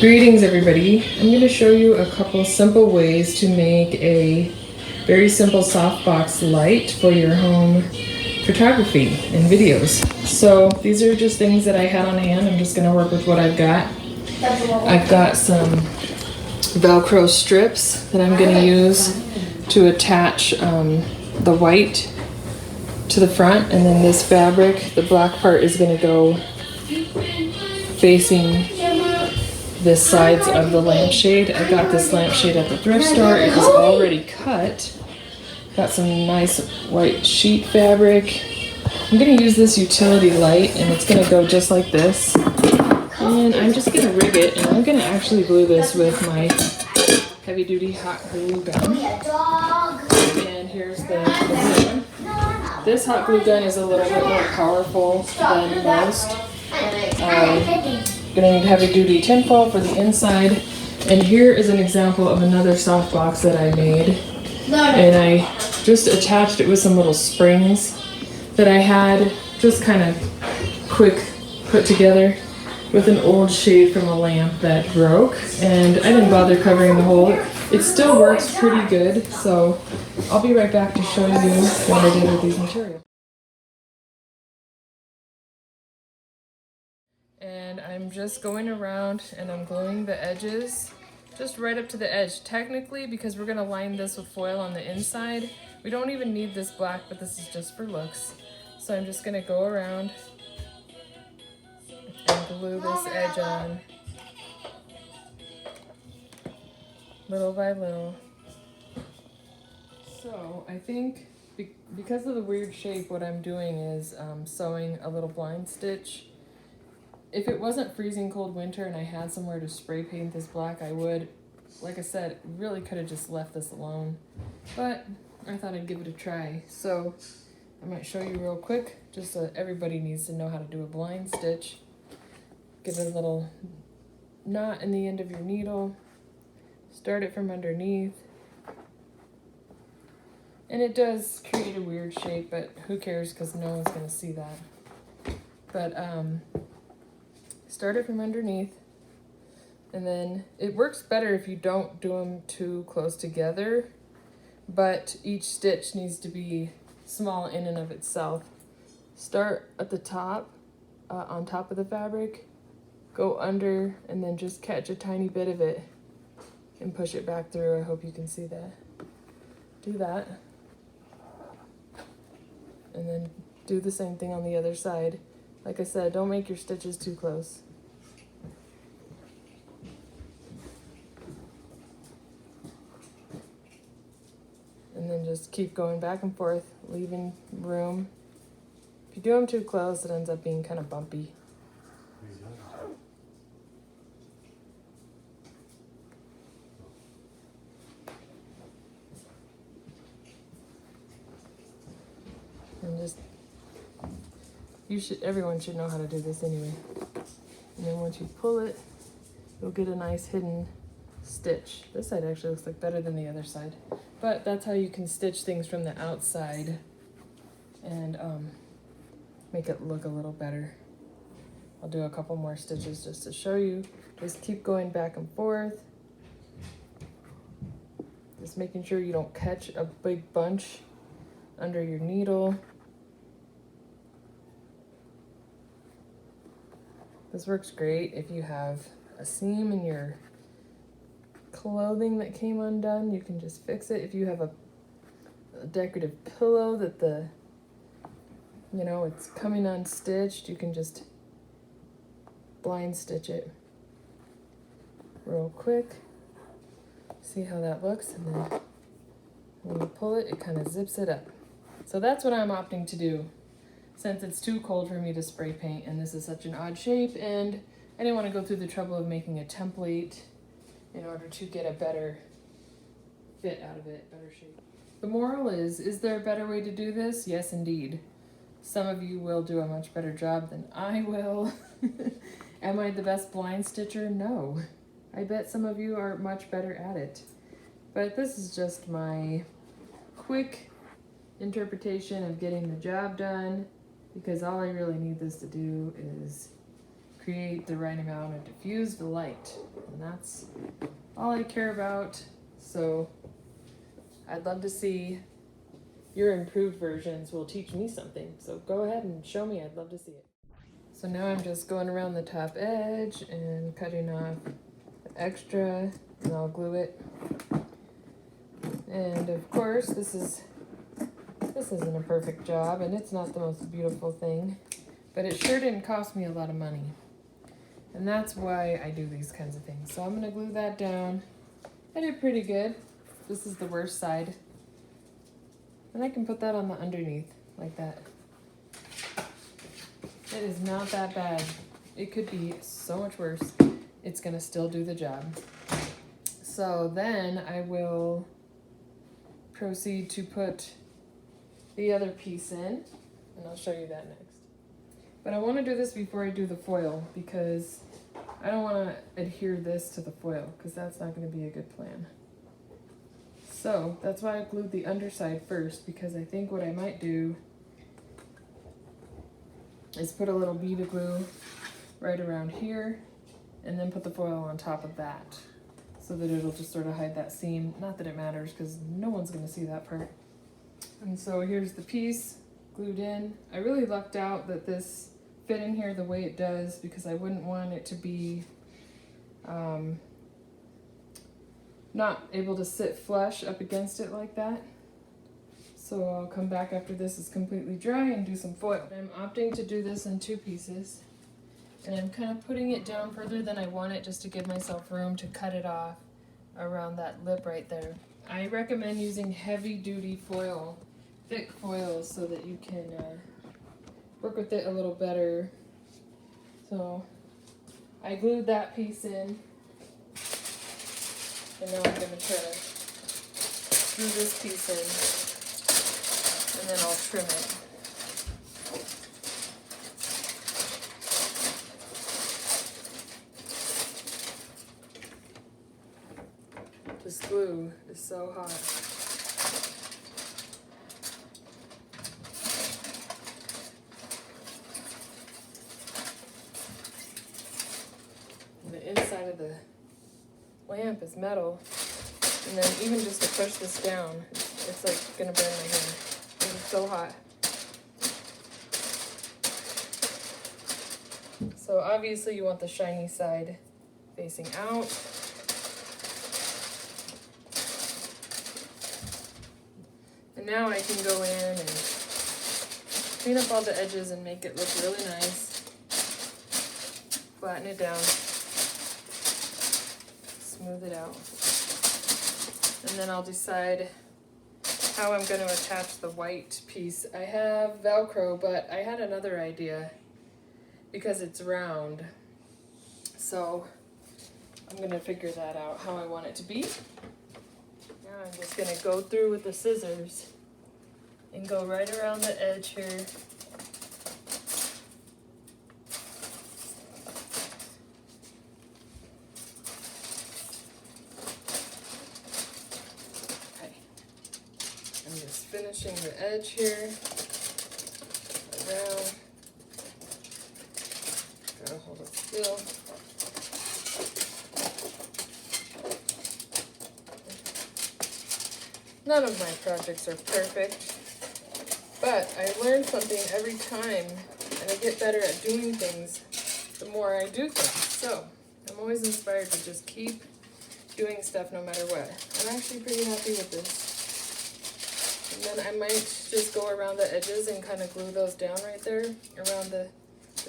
Greetings everybody. I'm going to show you a couple simple ways to make a very simple softbox light for your home photography and videos. So these are just things that I had on hand. I'm just going to work with what I've got. I've got some Velcro strips that I'm going to use to attach the white to the front, and then this fabric, the black part, is going to go facing the sides of the lampshade. I got this lampshade at the thrift store. It was already cut. Got some nice white sheet fabric. I'm going to use this utility light, and it's going to go just like this. And I'm just going to rig it, and I'm going to actually glue this with my heavy duty hot glue gun. And here's the glue. This hot glue gun is a little bit more powerful than most. Gonna need heavy duty tinfoil for the inside. And here is an example of another softbox that I made. And I just attached it with some little springs that I had just kind of quick put together with an old shade from a lamp that broke. And I didn't bother covering the hole. It still works pretty good, so I'll be right back to show you what I did with these materials. And I'm just going around and I'm gluing the edges just right up to the edge. Technically, because we're gonna line this with foil on the inside, we don't even need this black, but this is just for looks. So I'm just gonna go around and glue this edge on little by little. So I think because of the weird shape, what I'm doing is sewing a little blind stitch. If it wasn't freezing cold winter and I had somewhere to spray paint this black, I would. Like I said, really could have just left this alone, but I thought I'd give it a try. So I might show you real quick, just so everybody needs to know how to do a blind stitch. Give it a little knot in the end of your needle. Start it from underneath. And it does create a weird shape, but who cares, because no one's going to see that. But start it from underneath, and then it works better if you don't do them too close together, but each stitch needs to be small in and of itself. Start at the top, on top of the fabric, go under, and then just catch a tiny bit of it and push it back through. I hope you can see that. Do that, and then do the same thing on the other side. Like I said, don't make your stitches too close. And then just keep going back and forth, leaving room. If you do them too close, it ends up being kind of bumpy. And just, everyone should know how to do this anyway. And then once you pull it, you'll get a nice hidden stitch. This side actually looks like better than the other side, but that's how you can stitch things from the outside and make it look a little better. I'll do a couple more stitches just to show you. Just keep going back and forth. Just making sure you don't catch a big bunch under your needle. This works great if you have a seam in your clothing that came undone. You can just fix it. If you have a decorative pillow that it's coming unstitched, you can just blind stitch it real quick. See how that looks, and then when you pull it, it kind of zips it up. So that's what I'm opting to do, since it's too cold for me to spray paint, and this is such an odd shape, and I didn't want to go through the trouble of making a template in order to get a better fit out of it, better shape. The moral is there a better way to do this? Yes, indeed. Some of you will do a much better job than I will. Am I the best blind stitcher? No. I bet some of you are much better at it. But this is just my quick interpretation of getting the job done, because all I really need this to do is create the right amount of diffused light. And that's all I care about. So I'd love to see your improved versions will teach me something. So go ahead and show me, I'd love to see it. So now I'm just going around the top edge and cutting off the extra, and I'll glue it. And of course, this isn't a perfect job, and it's not the most beautiful thing, but it sure didn't cost me a lot of money. And that's why I do these kinds of things. So I'm gonna glue that down. I did pretty good. This is the worst side. And I can put that on the underneath, like that. It is not that bad. It could be so much worse. It's gonna still do the job. So then I will proceed to put the other piece in, and I'll show you that next. But I want to do this before I do the foil, because I don't want to adhere this to the foil, because that's not going to be a good plan. So that's why I glued the underside first, because I think what I might do is put a little bead of glue right around here, and then put the foil on top of that, so that it'll just sort of hide that seam. Not that it matters, because no one's going to see that part. And so here's the piece glued in. I really lucked out that this fit in here the way it does, because I wouldn't want it to be not able to sit flush up against it like that. So I'll come back after this is completely dry and do some foil. I'm opting to do this in 2 pieces, and I'm kind of putting it down further than I want it, just to give myself room to cut it off around that lip right there. I recommend using heavy duty foil, thick foil, so that you can work with it a little better. So I glued that piece in, and now I'm going to try to glue this piece in, and then I'll trim it. This glue is so hot. And the inside of the lamp is metal, and then even just to push this down, it's like gonna burn my hand. It's so hot. So obviously you want the shiny side facing out. And now I can go in and clean up all the edges and make it look really nice. Flatten it down. Smooth it out. And then I'll decide how I'm going to attach the white piece. I have Velcro, but I had another idea because it's round. So I'm going to figure that out, how I want it to be. Now I'm just going to go through with the scissors and go right around the edge here. Okay. I'm just finishing the edge here. Around. Gotta hold it still. None of my projects are perfect, but I learn something every time, and I get better at doing things the more I do things. So I'm always inspired to just keep doing stuff no matter what. I'm actually pretty happy with this. And then I might just go around the edges and kind of glue those down right there around the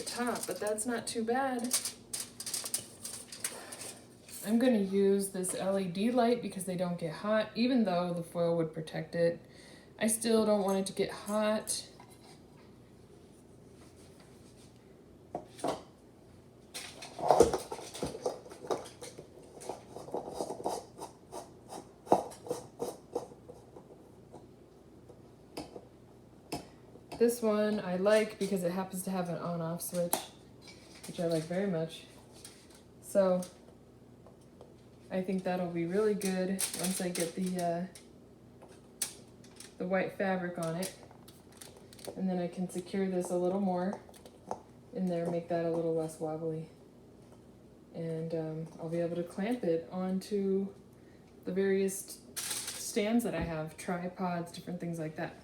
top, but that's not too bad. I'm going to use this LED light because they don't get hot, even though the foil would protect it. I still don't want it to get hot. This one I like because it happens to have an on-off switch, which I like very much. So I think that'll be really good once I get the white fabric on it. And then I can secure this a little more in there, make that a little less wobbly. And I'll be able to clamp it onto the various stands that I have, tripods, different things like that.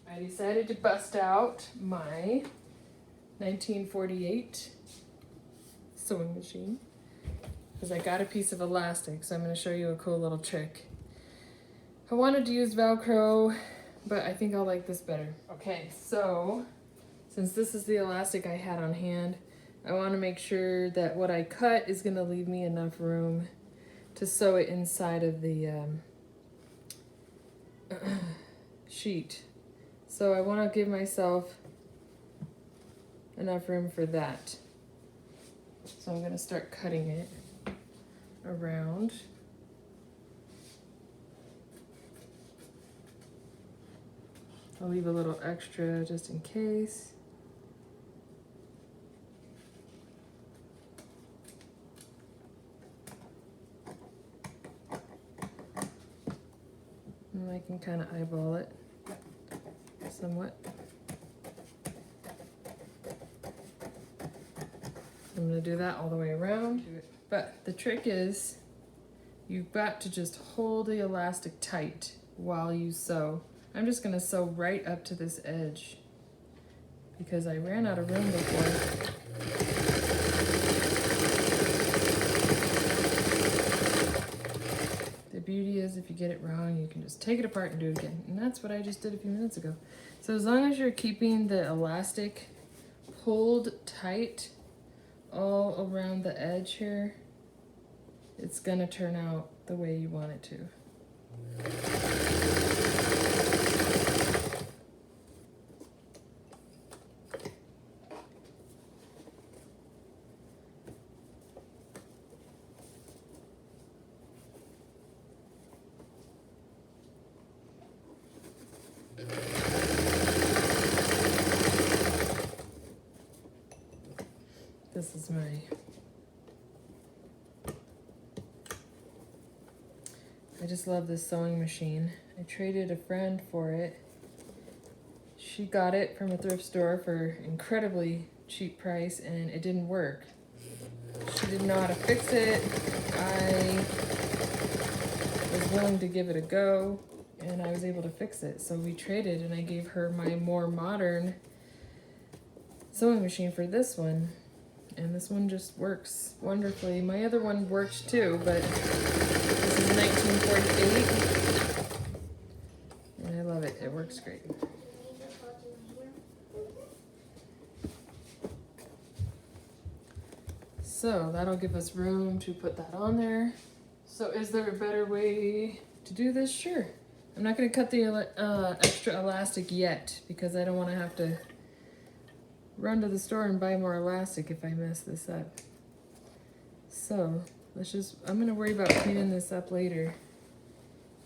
I decided to bust out my 1948 sewing machine because I got a piece of elastic, so I'm going to show you a cool little trick. I wanted to use Velcro, but I think I'll like this better. Okay, so since this is the elastic I had on hand, I want to make sure that what I cut is going to leave me enough room to sew it inside of the sheet. So I want to give myself enough room for that. So I'm going to start cutting it around. I'll leave a little extra just in case. And I can kind of eyeball it somewhat. I'm going to do that all the way around. But the trick is you've got to just hold the elastic tight while you sew. I'm just going to sew right up to this edge because I ran out of room before. The beauty is if you get it wrong, you can just take it apart and do it again. And that's what I just did a few minutes ago. So as long as you're keeping the elastic pulled tight all around the edge here, it's gonna turn out the way you want it to. This is I just love this sewing machine. I traded a friend for it. She got it from a thrift store for incredibly cheap price and it didn't work. She didn't know how to fix it. I was willing to give it a go and I was able to fix it. So we traded and I gave her my more modern sewing machine for this one. And this one just works wonderfully. My other one worked too, but this is 1948. And I love it. It works great. So that'll give us room to put that on there. So is there a better way to do this? Sure. I'm not going to cut the extra elastic yet because I don't want to have to run to the store and buy more elastic if I mess this up. So I'm gonna worry about cleaning this up later,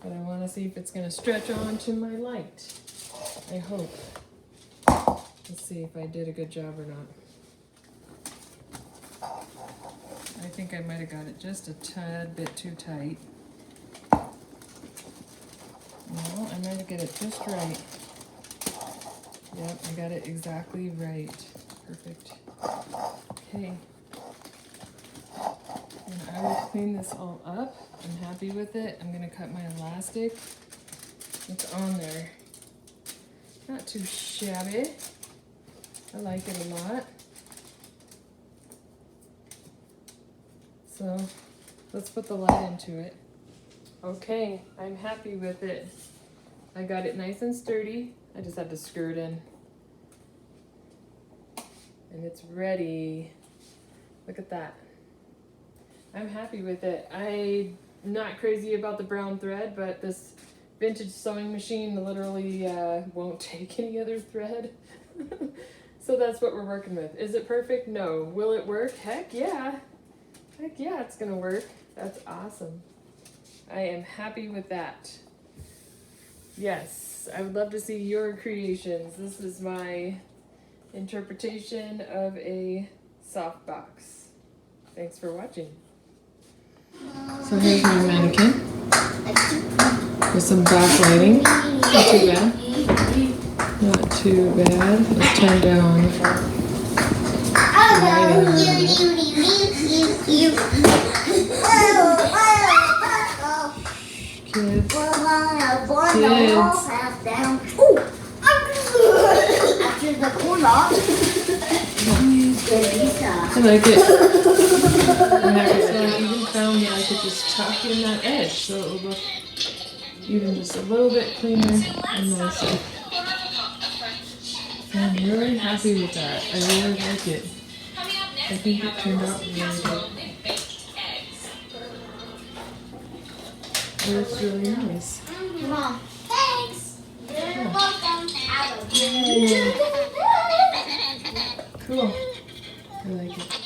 but I want to see if it's gonna stretch onto my light. I hope. Let's see if I did a good job or not. I think I might have got it just a tad bit too tight. No, I might have got it just right. Yep, I got it exactly right. Perfect. Okay. And I will clean this all up. I'm happy with it. I'm going to cut my elastic. It's on there. Not too shabby. I like it a lot. So let's put the light into it. Okay, I'm happy with it. I got it nice and sturdy. I just had to screw it in. And it's ready. Look at that. I'm happy with it. I'm not crazy about the brown thread, but this vintage sewing machine literally won't take any other thread. So that's what we're working with. Is it perfect? No. Will it work? Heck yeah. Heck yeah, it's gonna work. That's awesome. I am happy with that. Yes, I would love to see your creations. This is my interpretation of a softbox. Thanks for watching. So here's my mannequin with some backlighting. Not too bad. Not too bad. Let's turn down. Kids. I like it. And I even found that I could just tuck in that edge so it would look even just a little bit cleaner and nicer. I'm really happy with that. I really like it. I think it turned out really good. It looks really nice. Mom, thanks. You're welcome. Cool. I like it.